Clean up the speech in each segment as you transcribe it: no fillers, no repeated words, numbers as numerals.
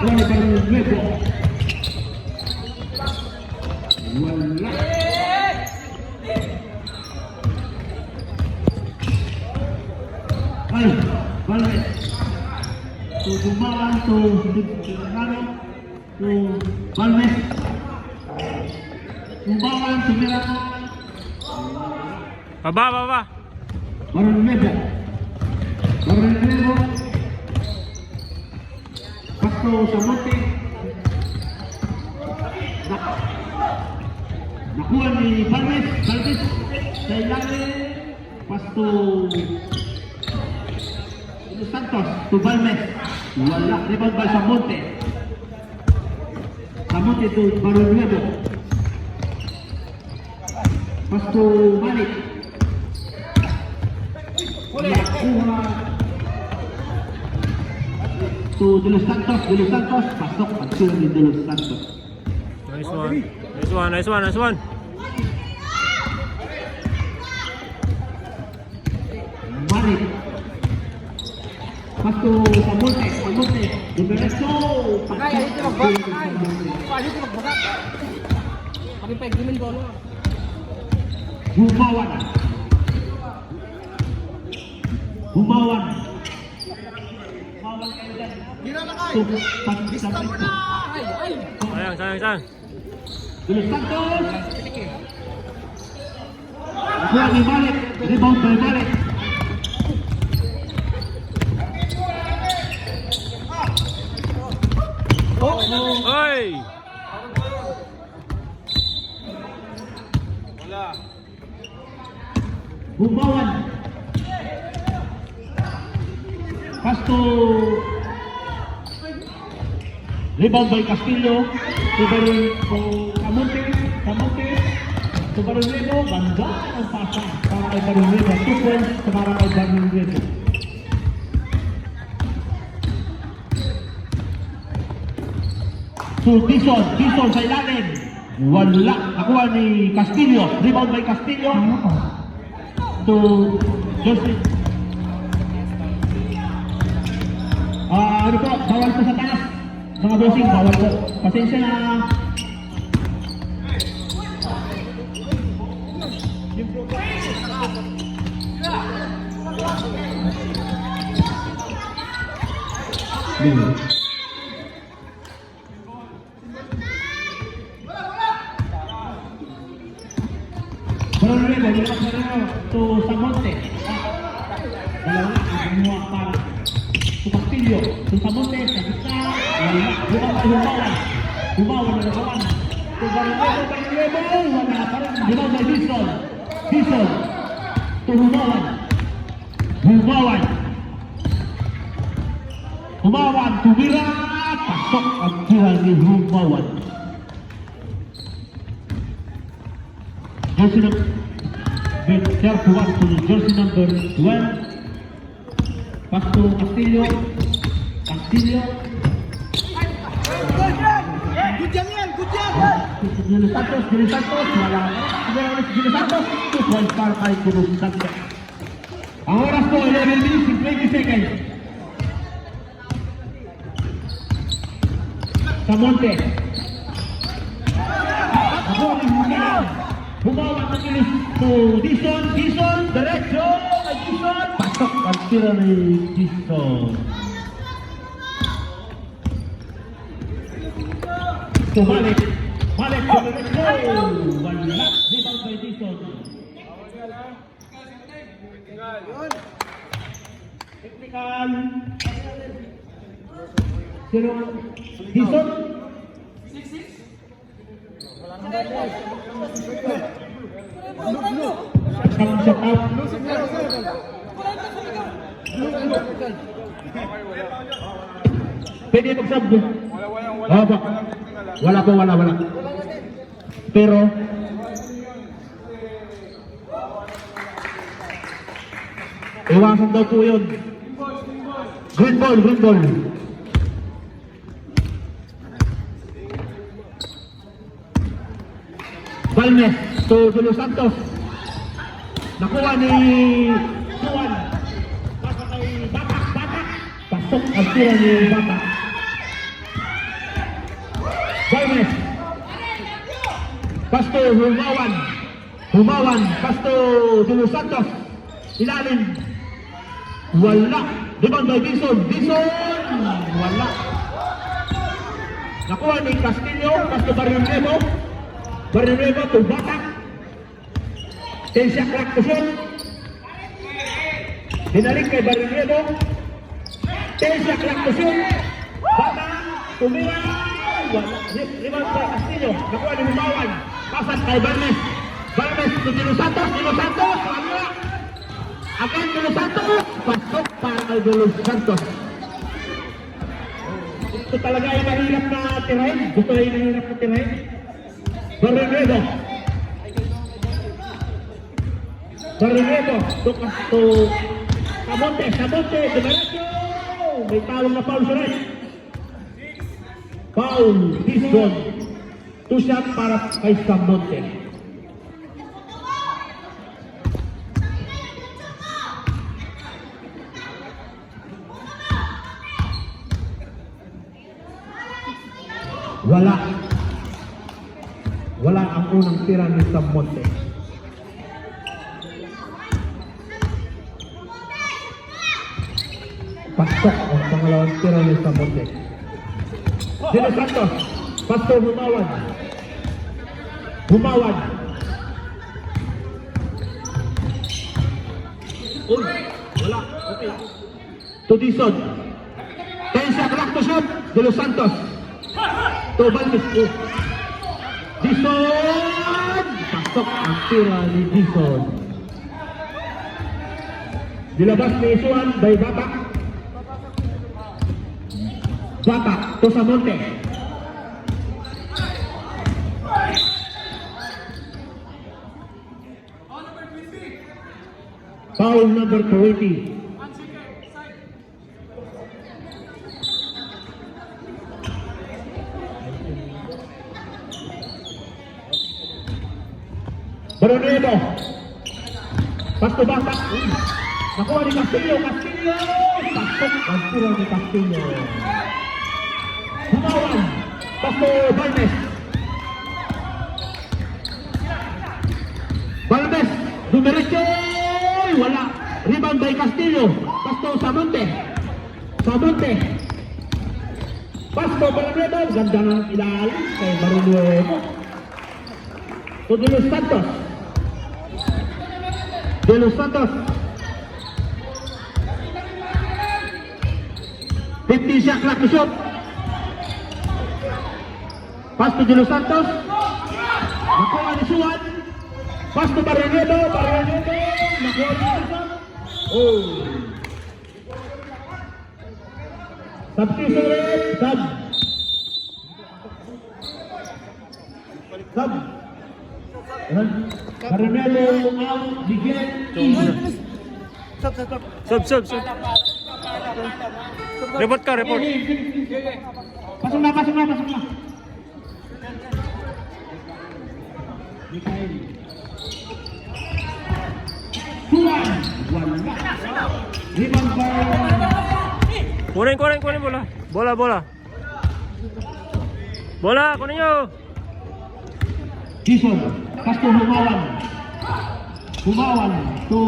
Wala pa rin Nuevo. Wala. Ay, balik. So, dumaan to Silvano. To Balmes. Dumaan to Mirano. Baba. Baron Nuevo. Pasto sa Monte. Nakuha ni Balmes sa ilalim. Pasto Santos to Balmes. Wala. Rebound ball sa Monte. Sa Monte to Baron Nuevo. Pasto Malik. Nakuha to De Los Santos. Pasok pagsulat ni De Los Santos. Nice one. Malik. Pasto sa Monte. Dumiretso. Ay, ito magbagak. Paano ito magbagak? Pakipag-gimin ko, ano? Humawan. So, pag-isang ito. Sayang. De Los Santos. Nakuha ni Malik. Rebound by Malik. Oy! Humawan. Pasto. Rebound by Castillo. Tubaron po Camonte. Tubaron Nuevo. Ganda ang pasa para kay Baron Nuevo. 2 points para kay Baron Nuevo. So Dison sa ilalim. Wala. Nakuha ni Castillo. Rebound by Castillo. To Joseph. Ano po? Bawal po sa taas. Mga bossing, bawal po. Pasensya na. Baron Nuevo, to sa Monte. Dalawa, gumawa para to Castillo. To sa Monte, sa gitna. Humawan na nagawan. To Baron Nuevo, wala pa rin. Humawan by Dison. To Humawan, tumira. Pasok ang tira ni Humawan. Jersey number 12. Pasto Castillo. Good yan! De Los Santos. Wala. De Los Santos. 2 points para kay De Los Santos. Ang oras po, 11 minutes and 20 seconds. Sa Monte. Ako ang Humawan ng ilis to Dison, diretso kay Dison. Pasok ang tira ni Dison. So Malik to diretso. Wala. Rebound by Dison. Technical. Sino? Dison? Shut out. Pwede magsabi. Wala. Pero iwasan daw po yun. Green ball. Balmes to De Los Santos. Nakuha ni Juan. Pasa kay Batak. Pasok ang tira ni Batak. Pasto Humawan. Humawan. Pasto De Los Santos. Ilalim. Wala. Rebound by Dison. Dison. Wala. Nakuha ni Castillo. Pasto Barrio Nuevo. Barrio Nuevo to Batak. Tensia Crack to shoot. Dinalik kay Barrio Nuevo. Tensia Crack to shoot. Batak. Tumira. Wala. Rebound by Castillo. Nakuha ni Humawan. Pasat kay Barnes. Barnes to De Los Santos. De Los Santos. Wala. Akan De Los Santos. Pasok para kay De Los Santos. Gusto talaga yung mahirap na tirahin. Gusto yung mahirap na tirahin. Barreguedo. Barreguedo. To Camonte. Camonte. Dimaretso. May tawag na foul sa rin. Foul. Dison. Two shot para kay Camonte. Wala. Wala ang unang tira ni Camonte. Pasok ang pangalawang tira ni Camonte. De Los Santos. Pasto Humawan. Humawan. Uy, wala. Okay. To Dison. Tensa Crack to shoot. De Los Santos. To Valdes. Dison! Pasok ang tira ni Dison. Dilabas ni Isuan by Batak. Batak to Samonte. Foul number 20. Barreguedo. Pasto Batak. Nakuha ni Castillo. Castillo. Pasok ang tira ni Castillo. Humawan. Pasto Barnes. Barnes. Dumiretso. Wala. Rebound by Castillo. Pasto Samonte. Samonte. Pasto Barreguedo. Ganda ng ilalim kay Barreguedo. To De Los Santos. De Los Santos. 50 shot clock to shot. Pass to De Los Santos. Nakuha ni Suwan. Pass to Barreguedo. Barreguedo. Nakuha ni Suwan. Oh. Substitution rate. Sub. Barreguedo out. Bigyan. Sub. Report ka, report. Pasok na. Suwan. Wala. Rebound by Kunin bola. Bola, kunin nyo. Dison. Pasto Humawan. Humawan to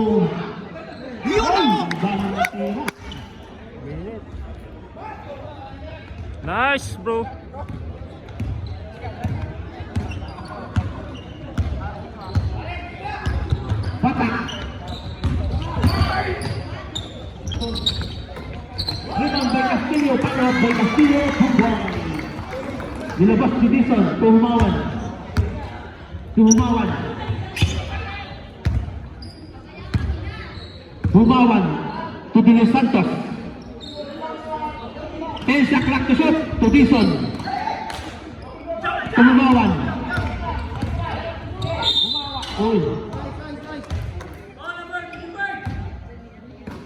Nice, bro. Batak. Rebound by Castillo. Patok by Castillo. Humawan. Dilabas si Dison to Humawan. Humawan to De Los Santos. Tensa Crack to shoot to Dison. To Humawan. Uy.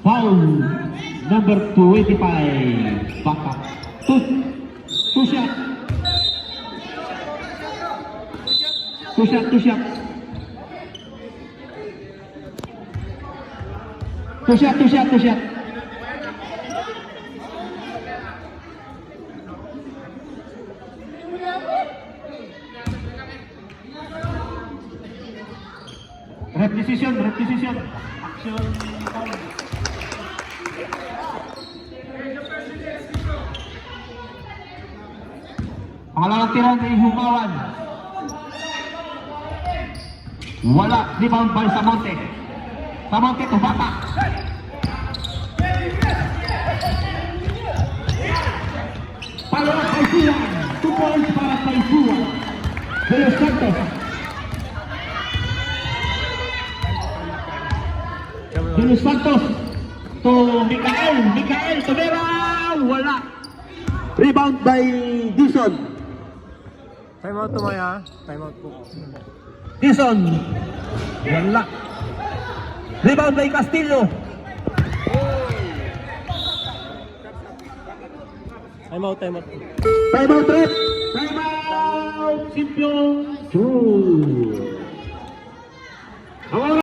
Foul number 25. Batak. Two shot. Repetition. Action. Foul. Pangalawang tira ni Humawan. Wala. Rebound by Samonte. Samonte to bata. Palawan kay Suwan. 2 points para kay Suwan. De Los Santos. De Los Santos to Mikael Tovera. Wala. Rebound by Dison. Time out to Maya. Time out po. Dison. Wala. Rebound by Castillo. Time out, time out. Time out, Rep. Time out. Simpiong. True.